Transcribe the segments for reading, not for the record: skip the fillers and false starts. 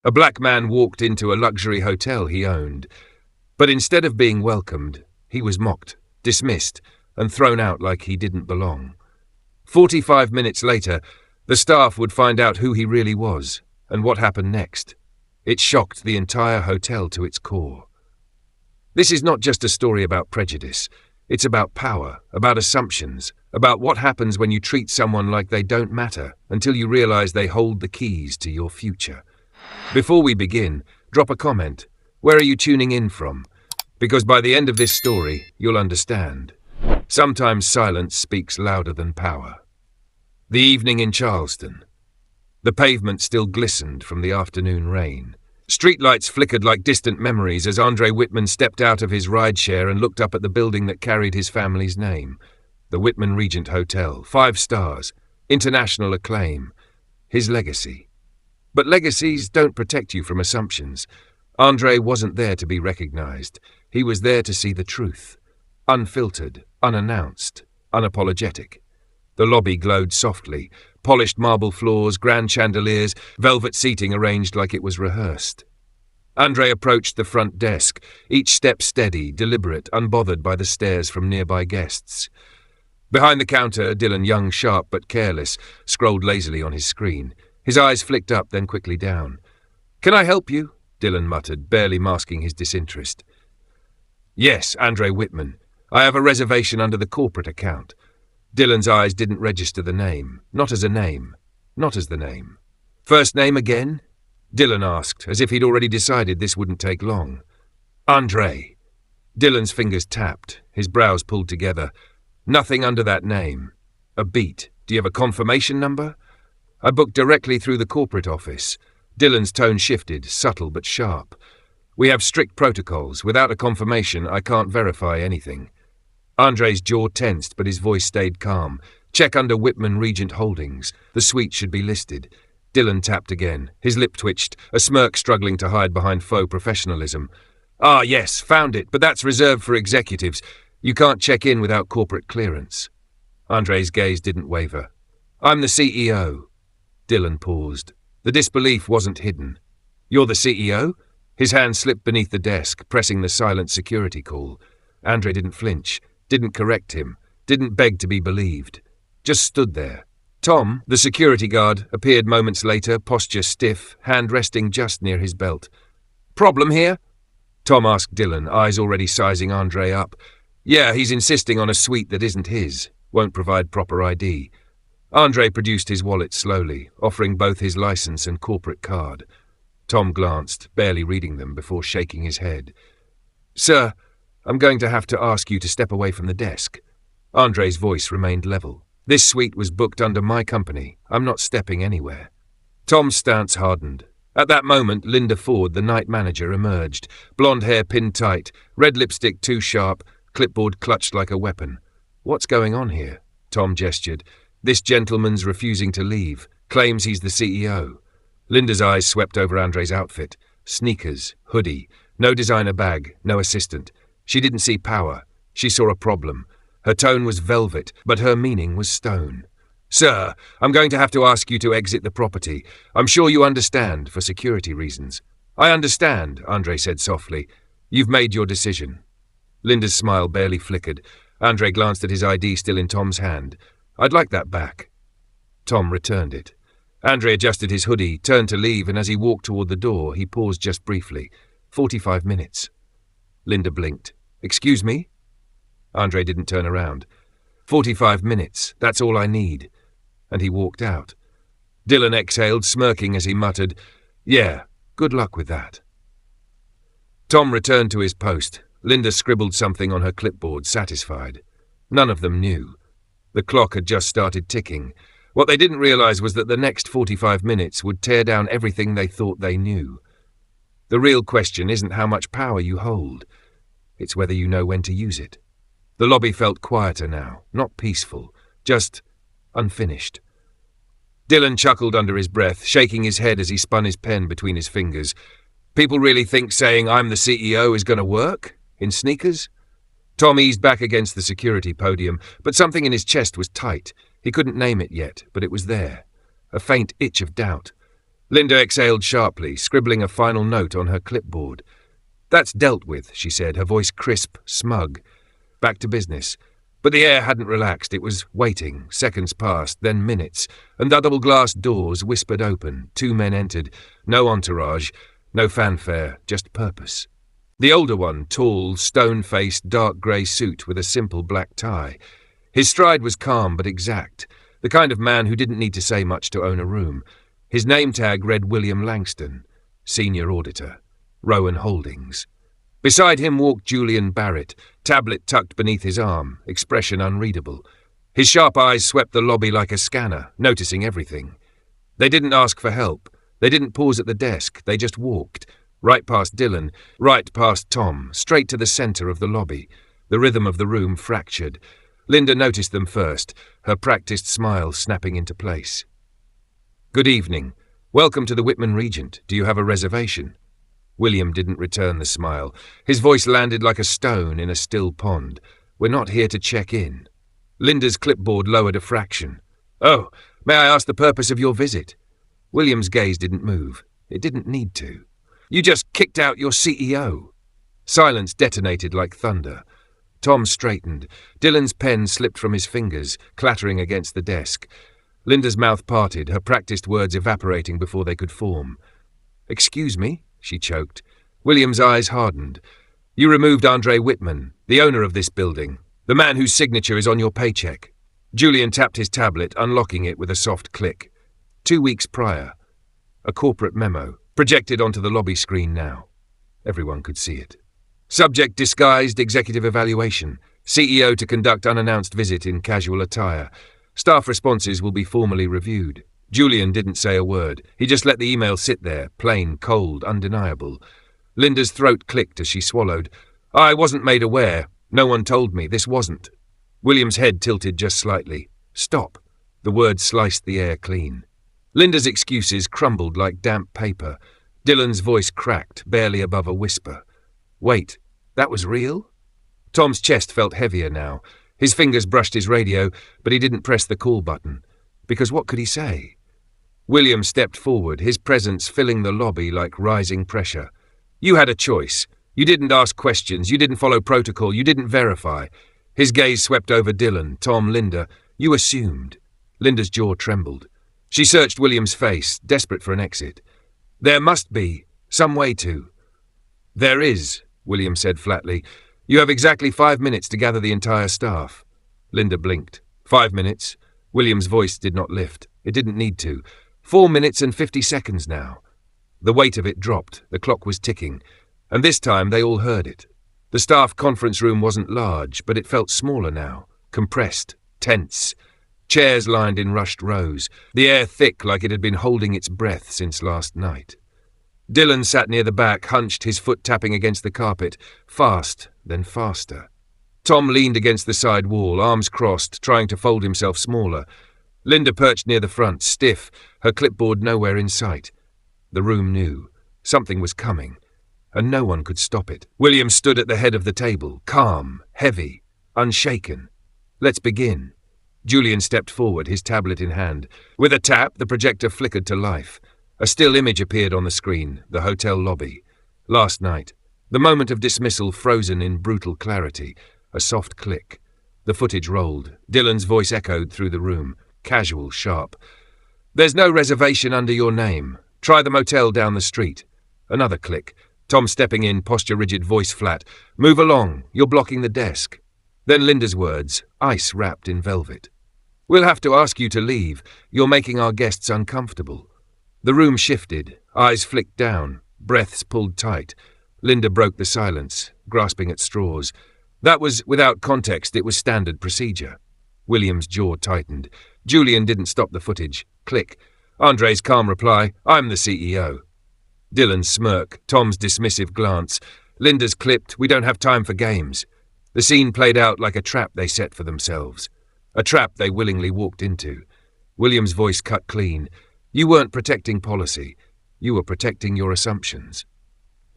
A black man walked into a luxury hotel he owned, but instead of being welcomed, he was mocked, dismissed, and thrown out like he didn't belong. 45 minutes later, the staff would find out who he really was and what happened next. It shocked the entire hotel to its core. This is not just a story about prejudice. It's about power, about assumptions, about what happens when you treat someone like they don't matter until you realize they hold the keys to your future. Before we begin, drop a comment. Where are you tuning in from? Because by the end of this story, you'll understand. Sometimes silence speaks louder than power. The evening in Charleston. The pavement still glistened from the afternoon rain. Streetlights flickered like distant memories as Andre Whitman stepped out of his rideshare and looked up at the building that carried his family's name. The Whitman Regent Hotel, 5 stars, international acclaim. His legacy. But legacies don't protect you from assumptions. Andre wasn't there to be recognized. He was there to see the truth. Unfiltered, unannounced, unapologetic. The lobby glowed softly. Polished marble floors, grand chandeliers, velvet seating arranged like it was rehearsed. Andre approached the front desk, each step steady, deliberate, unbothered by the stares from nearby guests. Behind the counter, Dylan, young, sharp but careless, scrolled lazily on his screen. His eyes flicked up, then quickly down. "Can I help you?" Dylan muttered, barely masking his disinterest. "Yes, Andre Whitman. I have a reservation under the corporate account." Dylan's eyes didn't register the name. Not as a name. Not as the name. "First name again?" Dylan asked, as if he'd already decided this wouldn't take long. "Andre." Dylan's fingers tapped, his brows pulled together. "Nothing under that name. A beat. Do you have a confirmation number?" "I booked directly through the corporate office." Dylan's tone shifted, subtle but sharp. "We have strict protocols. Without a confirmation, I can't verify anything." Andre's jaw tensed, but his voice stayed calm. "Check under Whitman Regent Holdings. The suite should be listed." Dylan tapped again. His lip twitched, a smirk struggling to hide behind faux professionalism. "Ah, yes, found it, but that's reserved for executives. You can't check in without corporate clearance." Andre's gaze didn't waver. "I'm the CEO." Dylan paused. The disbelief wasn't hidden. "You're the CEO?" His hand slipped beneath the desk, pressing the silent security call. Andre didn't flinch, didn't correct him, didn't beg to be believed. Just stood there. Tom, the security guard, appeared moments later, posture stiff, hand resting just near his belt. "Problem here?" Tom asked Dylan, eyes already sizing Andre up. "Yeah, he's insisting on a suite that isn't his. Won't provide proper ID." Andre produced his wallet slowly, offering both his license and corporate card. Tom glanced, barely reading them, before shaking his head. "Sir, I'm going to have to ask you to step away from the desk." Andre's voice remained level. "This suite was booked under my company. I'm not stepping anywhere." Tom's stance hardened. At that moment, Linda Ford, the night manager, emerged, blonde hair pinned tight, red lipstick too sharp, clipboard clutched like a weapon. "What's going on here?" Tom gestured. "This gentleman's refusing to leave, claims he's the CEO." Linda's eyes swept over Andre's outfit. Sneakers, hoodie, no designer bag, no assistant. She didn't see power. She saw a problem. Her tone was velvet, but her meaning was stone. "Sir, I'm going to have to ask you to exit the property. I'm sure you understand, for security reasons." "I understand," Andre said softly. "You've made your decision." Linda's smile barely flickered. Andre glanced at his ID still in Tom's hand. "I'd like that back." Tom returned it. Andre adjusted his hoodie, turned to leave, and as he walked toward the door, he paused just briefly. 45 minutes. Linda blinked. "Excuse me?" Andre didn't turn around. 45 minutes, that's all I need." And he walked out. Dylan exhaled, smirking as he muttered, "Yeah, good luck with that." Tom returned to his post. Linda scribbled something on her clipboard, satisfied. None of them knew. The clock had just started ticking. What they didn't realize was that the next 45 minutes would tear down everything they thought they knew. The real question isn't how much power you hold. It's whether you know when to use it. The lobby felt quieter now, not peaceful, just unfinished. Dylan chuckled under his breath, shaking his head as he spun his pen between his fingers. "People really think saying I'm the CEO is going to work? In sneakers?" Tom eased back against the security podium, but something in his chest was tight. He couldn't name it yet, but it was there. A faint itch of doubt. Linda exhaled sharply, scribbling a final note on her clipboard. "That's dealt with," she said, her voice crisp, smug. Back to business. But the air hadn't relaxed. It was waiting. Seconds passed, then minutes, and the double-glass doors whispered open. 2 men entered. No entourage, no fanfare, just purpose. The older one, tall, stone-faced, dark grey suit with a simple black tie. His stride was calm but exact, the kind of man who didn't need to say much to own a room. His name tag read William Langston, Senior Auditor, Rowan Holdings. Beside him walked Julian Barrett, tablet tucked beneath his arm, expression unreadable. His sharp eyes swept the lobby like a scanner, noticing everything. They didn't ask for help. They didn't pause at the desk. They just walked. Right past Dylan, right past Tom, straight to the centre of the lobby. The rhythm of the room fractured. Linda noticed them first, her practised smile snapping into place. "Good evening. Welcome to the Whitman Regent. Do you have a reservation?" William didn't return the smile. His voice landed like a stone in a still pond. "We're not here to check in." Linda's clipboard lowered a fraction. "Oh, may I ask the purpose of your visit?" William's gaze didn't move. It didn't need to. "You just kicked out your CEO." Silence detonated like thunder. Tom straightened. Dylan's pen slipped from his fingers, clattering against the desk. Linda's mouth parted, her practised words evaporating before they could form. "Excuse me?" she choked. William's eyes hardened. "You removed Andre Whitman, the owner of this building, the man whose signature is on your paycheck." Julian tapped his tablet, unlocking it with a soft click. 2 weeks prior. A corporate memo, projected onto the lobby screen now. Everyone could see it. Subject disguised executive evaluation. CEO to conduct unannounced visit in casual attire. Staff responses will be formally reviewed. Julian didn't say a word. He just let the email sit there, plain, cold, undeniable. Linda's throat clicked as she swallowed. "I wasn't made aware. No one told me. This wasn't." William's head tilted just slightly. "Stop." The words sliced the air clean. Linda's excuses crumbled like damp paper. Dylan's voice cracked, barely above a whisper. "Wait, that was real?" Tom's chest felt heavier now. His fingers brushed his radio, but he didn't press the call button. Because what could he say? William stepped forward, his presence filling the lobby like rising pressure. "You had a choice. You didn't ask questions, you didn't follow protocol, you didn't verify." His gaze swept over Dylan, Tom, Linda. "You assumed." Linda's jaw trembled. She searched William's face, desperate for an exit. "There must be some way to." "There is," William said flatly. "You have exactly 5 minutes to gather the entire staff." Linda blinked. 5 minutes? William's voice did not lift. It didn't need to. 4 minutes and 50 seconds now. The weight of it dropped. The clock was ticking. And this time they all heard it. The staff conference room wasn't large, but it felt smaller now. Compressed. Tense. Chairs lined in rushed rows. The air thick like it had been holding its breath since last night. Dylan sat near the back, hunched, his foot tapping against the carpet. Fast, then faster. Tom leaned against the side wall, arms crossed, trying to fold himself smaller. Linda perched near the front, stiff, her clipboard nowhere in sight. The room knew. Something was coming, and no one could stop it. William stood at the head of the table, calm, heavy, unshaken. "Let's begin." Julian stepped forward, his tablet in hand. With a tap, the projector flickered to life. A still image appeared on the screen, the hotel lobby. Last night. The moment of dismissal frozen in brutal clarity. A soft click. The footage rolled. Dylan's voice echoed through the room. Casual, sharp. "There's no reservation under your name. Try the motel down the street." Another click. Tom stepping in, posture rigid, voice flat. "Move along. You're blocking the desk." Then Linda's words, ice wrapped in velvet. "We'll have to ask you to leave. You're making our guests uncomfortable." The room shifted. Eyes flicked down. Breaths pulled tight. Linda broke the silence, grasping at straws. That was, without context, it was standard procedure. William's jaw tightened. Julian didn't stop the footage. Click. Andre's calm reply, "I'm the CEO." Dylan's smirk, Tom's dismissive glance. Linda's clipped, "We don't have time for games." The scene played out like a trap they set for themselves. A trap they willingly walked into. William's voice cut clean. "You weren't protecting policy. You were protecting your assumptions."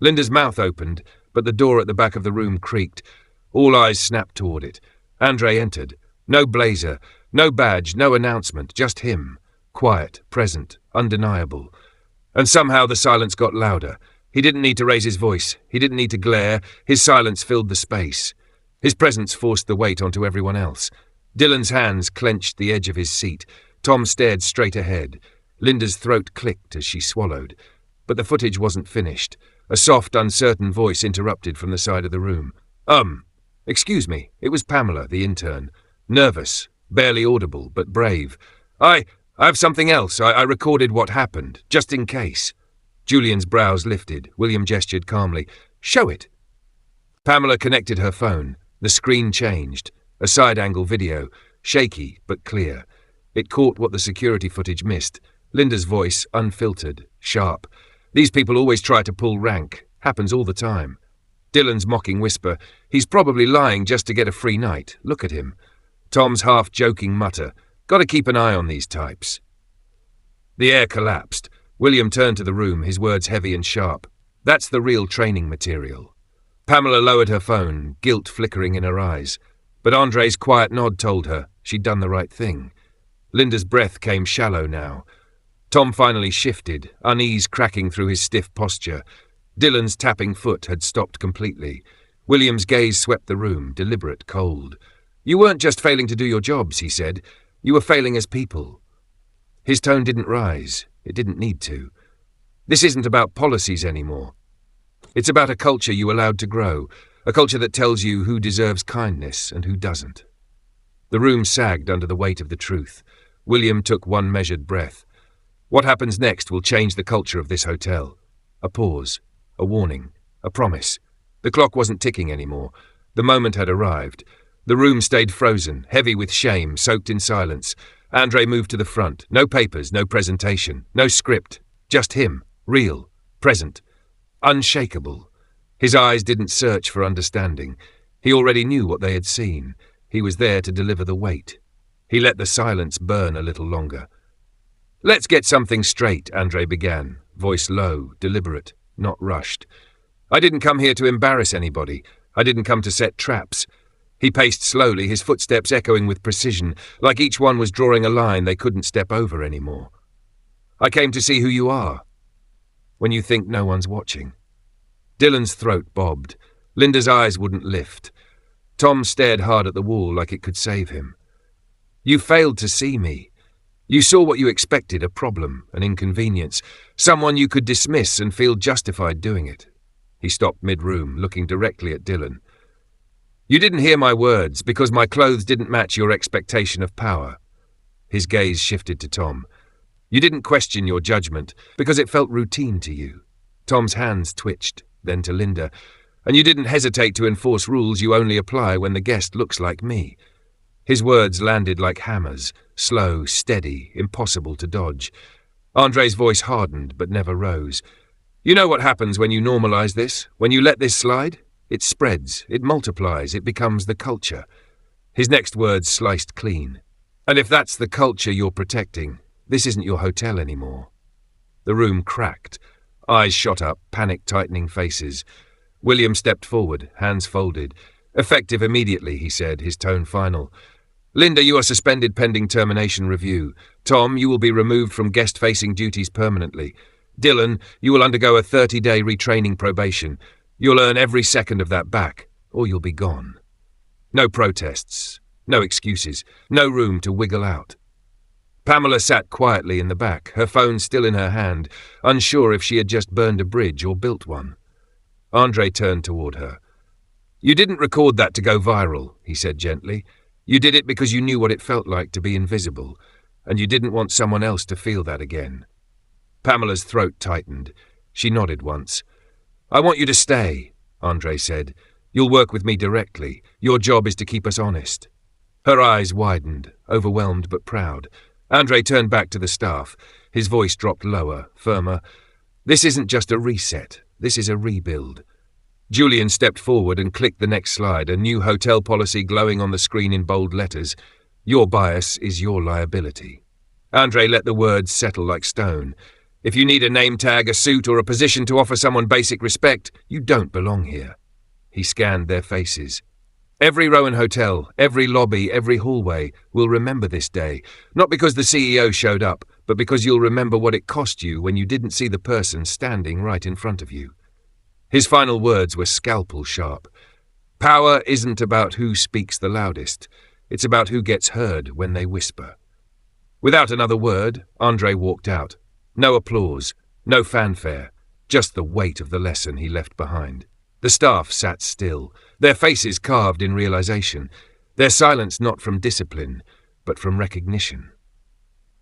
Linda's mouth opened, but the door at the back of the room creaked. All eyes snapped toward it. Andre entered. No blazer, no badge, no announcement, just him. Quiet, present, undeniable. And somehow the silence got louder. He didn't need to raise his voice. He didn't need to glare. His silence filled the space. His presence forced the weight onto everyone else. Dylan's hands clenched the edge of his seat. Tom stared straight ahead. Linda's throat clicked as she swallowed. But the footage wasn't finished. A soft, uncertain voice interrupted from the side of the room. Excuse me. It was Pamela, the intern. Nervous, barely audible, but brave. I have something else. I recorded what happened, just in case. Julian's brows lifted. William gestured calmly. Show it. Pamela connected her phone. The screen changed. A side-angle video, shaky but clear. It caught what the security footage missed. Linda's voice, unfiltered, sharp. These people always try to pull rank. Happens all the time. Dylan's mocking whisper. He's probably lying just to get a free night. Look at him. Tom's half-joking mutter. Gotta keep an eye on these types. The air collapsed. William turned to the room, his words heavy and sharp. That's the real training material. Pamela lowered her phone, guilt flickering in her eyes. But Andre's quiet nod told her she'd done the right thing. Linda's breath came shallow now. Tom finally shifted, unease cracking through his stiff posture. Dylan's tapping foot had stopped completely. William's gaze swept the room, deliberate, cold. You weren't just failing to do your jobs, he said. You were failing as people. His tone didn't rise. It didn't need to. This isn't about policies anymore. It's about a culture you allowed to grow, a culture that tells you who deserves kindness and who doesn't. The room sagged under the weight of the truth. William took one measured breath. What happens next will change the culture of this hotel. A pause, a warning, a promise. The clock wasn't ticking anymore. The moment had arrived. The room stayed frozen, heavy with shame, soaked in silence. Andre moved to the front. No papers, no presentation, no script. Just him, real, present, unshakable. His eyes didn't search for understanding. He already knew what they had seen. He was there to deliver the weight. He let the silence burn a little longer. Let's get something straight, Andre began, voice low, deliberate, not rushed. I didn't come here to embarrass anybody. I didn't come to set traps. He paced slowly, his footsteps echoing with precision, like each one was drawing a line they couldn't step over anymore. I came to see who you are, when you think no one's watching. Dylan's throat bobbed. Linda's eyes wouldn't lift. Tom stared hard at the wall like it could save him. You failed to see me. You saw what you expected, a problem, an inconvenience, someone you could dismiss and feel justified doing it. He stopped mid-room, looking directly at Dylan. You didn't hear my words because my clothes didn't match your expectation of power. His gaze shifted to Tom. You didn't question your judgment because it felt routine to you. Tom's hands twitched, then to Linda. And you didn't hesitate to enforce rules you only apply when the guest looks like me. His words landed like hammers, slow, steady, impossible to dodge. Andre's voice hardened but never rose. You know what happens when you normalize this? When you let this slide? It spreads, it multiplies, it becomes the culture. His next words sliced clean. And if that's the culture you're protecting, this isn't your hotel anymore. The room cracked. Eyes shot up, panic-tightening faces. William stepped forward, hands folded. Effective immediately, he said, his tone final. Linda, you are suspended pending termination review. Tom, you will be removed from guest-facing duties permanently. Dylan, you will undergo a 30-day retraining probation. You'll earn every second of that back, or you'll be gone. No protests, no excuses, no room to wiggle out. Pamela sat quietly in the back, her phone still in her hand, unsure if she had just burned a bridge or built one. Andre turned toward her. You didn't record that to go viral, he said gently. You did it because you knew what it felt like to be invisible, and you didn't want someone else to feel that again. Pamela's throat tightened. She nodded once. I want you to stay, Andre said. You'll work with me directly. Your job is to keep us honest. Her eyes widened, overwhelmed but proud. Andre turned back to the staff. His voice dropped lower, firmer. This isn't just a reset. This is a rebuild. Julian stepped forward and clicked the next slide, a new hotel policy glowing on the screen in bold letters. Your bias is your liability. Andre let the words settle like stone. If you need a name tag, a suit, or a position to offer someone basic respect, you don't belong here. He scanned their faces. Every Rowan hotel, every lobby, every hallway will remember this day, not because the CEO showed up, but because you'll remember what it cost you when you didn't see the person standing right in front of you. His final words were scalpel sharp. Power isn't about who speaks the loudest. It's about who gets heard when they whisper. Without another word, Andre walked out. No applause, no fanfare, just the weight of the lesson he left behind. The staff sat still, their faces carved in realization, their silence not from discipline, but from recognition.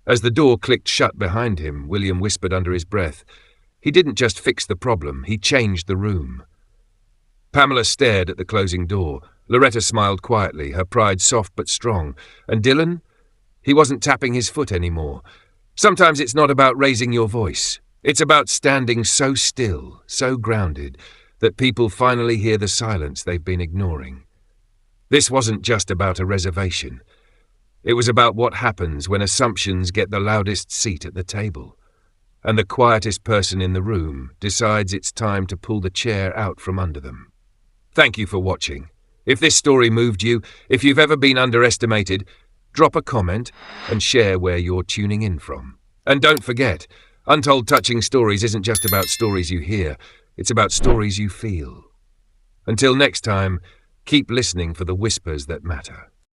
As the door clicked shut behind him, William whispered under his breath, "He didn't just fix the problem, he changed the room." Pamela stared at the closing door. Loretta smiled quietly, her pride soft but strong. And Dylan? He wasn't tapping his foot anymore. Sometimes it's not about raising your voice. It's about standing so still, so grounded, that people finally hear the silence they've been ignoring. This wasn't just about a reservation. It was about what happens when assumptions get the loudest seat at the table, and the quietest person in the room decides it's time to pull the chair out from under them. Thank you for watching. If this story moved you, if you've ever been underestimated, drop a comment and share where you're tuning in from. And don't forget, Untold Touching Stories isn't just about stories you hear, it's about stories you feel. Until next time, keep listening for the whispers that matter.